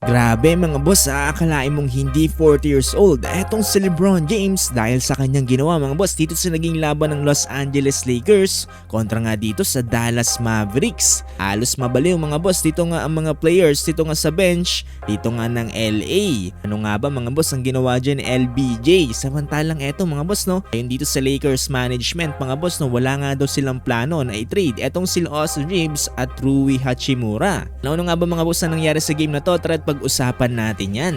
Grabe mga boss, aakalain mong hindi 40 years old etong si LeBron James dahil sa kanyang ginawa mga boss dito sa naging laban ng Los Angeles Lakers kontra nga dito sa Dallas Mavericks. Halos mabaliw mga boss dito nga ang mga players dito nga sa bench dito nga ng LA. Ano nga ba mga boss ang ginawa dyan ni LBJ? Samantalang eto mga boss no, ayun dito sa Lakers management mga boss no, wala nga daw silang plano na i-trade etong si Austin Reeves at Rui Hachimura. Ano nga ba mga boss na nangyari sa game na to? Tara pag-usapan natin yan.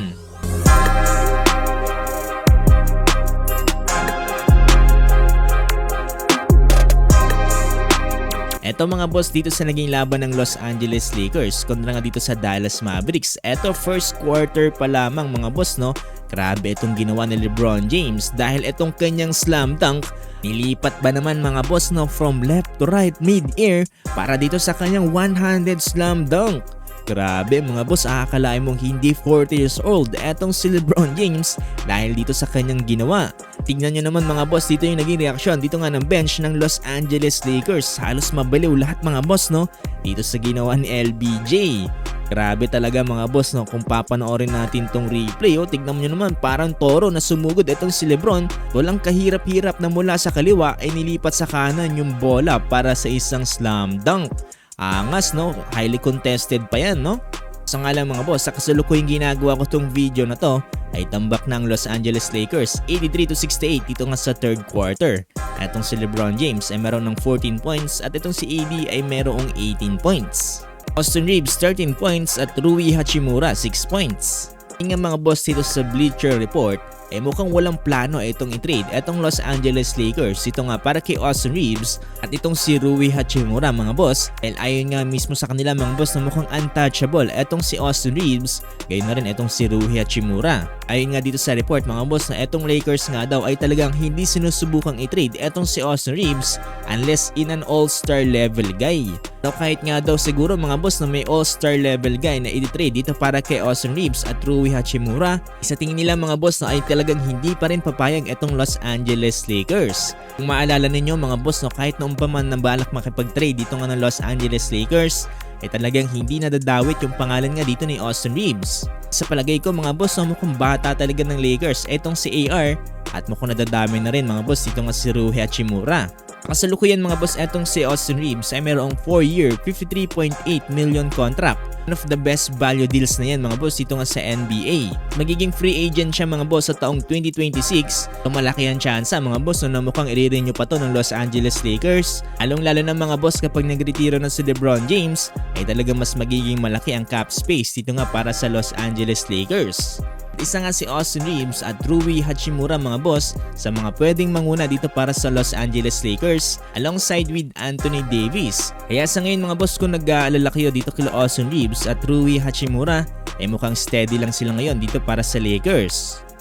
Eto mga boss dito sa naging laban ng Los Angeles Lakers kontra nga dito sa Dallas Mavericks. Eto first quarter pa lamang mga boss no. Grabe itong ginawa ni LeBron James dahil itong kanyang slam dunk nilipat ba naman mga boss no from left to right mid-air para dito sa kanyang one-handed slam dunk. Grabe mga boss, aakalain mong hindi 40 years old etong si LeBron James dahil dito sa kanyang ginawa. Tingnan nyo naman mga boss, dito yung naging reaksyon dito nga ng bench ng Los Angeles Lakers. Halos mabaliw lahat mga boss no, dito sa ginawa ni LBJ. Grabe talaga mga boss no, kung papanoorin natin tong replay tignan nyo naman parang toro na sumugod etong si LeBron. Walang kahirap-hirap na mula sa kaliwa ay nilipat sa kanan yung bola para sa isang slam dunk. Angas no, highly contested pa yan no. Sa nga lang mga boss, sa kasalukuyang ginagawa ko tong video na to ay tambak ng Los Angeles Lakers 83-68 dito nga sa third quarter. Etong si LeBron James ay meron ng 14 points at itong si AD ay merong 18 points. Austin Reeves 13 points at Rui Hachimura 6 points. Tingnan mga boss dito sa Bleacher Report mukhang walang plano itong i-trade etong Los Angeles Lakers ito nga para kay Austin Reeves at itong si Rui Hachimura mga boss dahil ayon nga mismo sa kanila mga boss na mukhang untouchable etong si Austin Reeves gayon na rin itong si Rui Hachimura. Ayon nga dito sa report mga boss na etong Lakers nga daw ay talagang hindi sinusubukang i-trade etong si Austin Reeves unless in an all-star level guy. So kahit nga daw siguro mga boss na may all-star level guy na i-trade dito para kay Austin Reeves at Rui Hachimura, isa tingin nila mga boss na ay talagang hindi pa rin papayag etong Los Angeles Lakers. Kung maalala ninyo mga boss no, kahit noong pa man nabalak makipag-trade dito nga ng Los Angeles Lakers ay talagang hindi nadadawit yung pangalan nga dito ni Austin Reeves. Sa palagay ko mga boss no, mukhang bata talaga ng Lakers etong si AR at mukhang nadadami na rin mga boss dito nga si Rui Hachimura. Kasalukuyan mga boss etong si Austin Reeves ay mayroong 4-year $53.8 million contract. One of the best value deals na yan mga boss dito nga sa NBA. Magiging free agent siya mga boss sa taong 2026. So malaki ang tsansa mga boss no, na mukhang i-renew pa to ng Los Angeles Lakers. Along lalo na mga boss kapag nagretiro na si LeBron James ay talaga mas magiging malaki ang cap space dito nga para sa Los Angeles Lakers. Isa nga si Austin Reeves at Rui Hachimura mga boss sa mga pwedeng manguna dito para sa Los Angeles Lakers alongside with Anthony Davis. Kaya sa ngayon mga boss kung nag-aalala kayo dito kila Austin Reeves at Rui Hachimura ay mukhang steady lang sila ngayon dito para sa Lakers.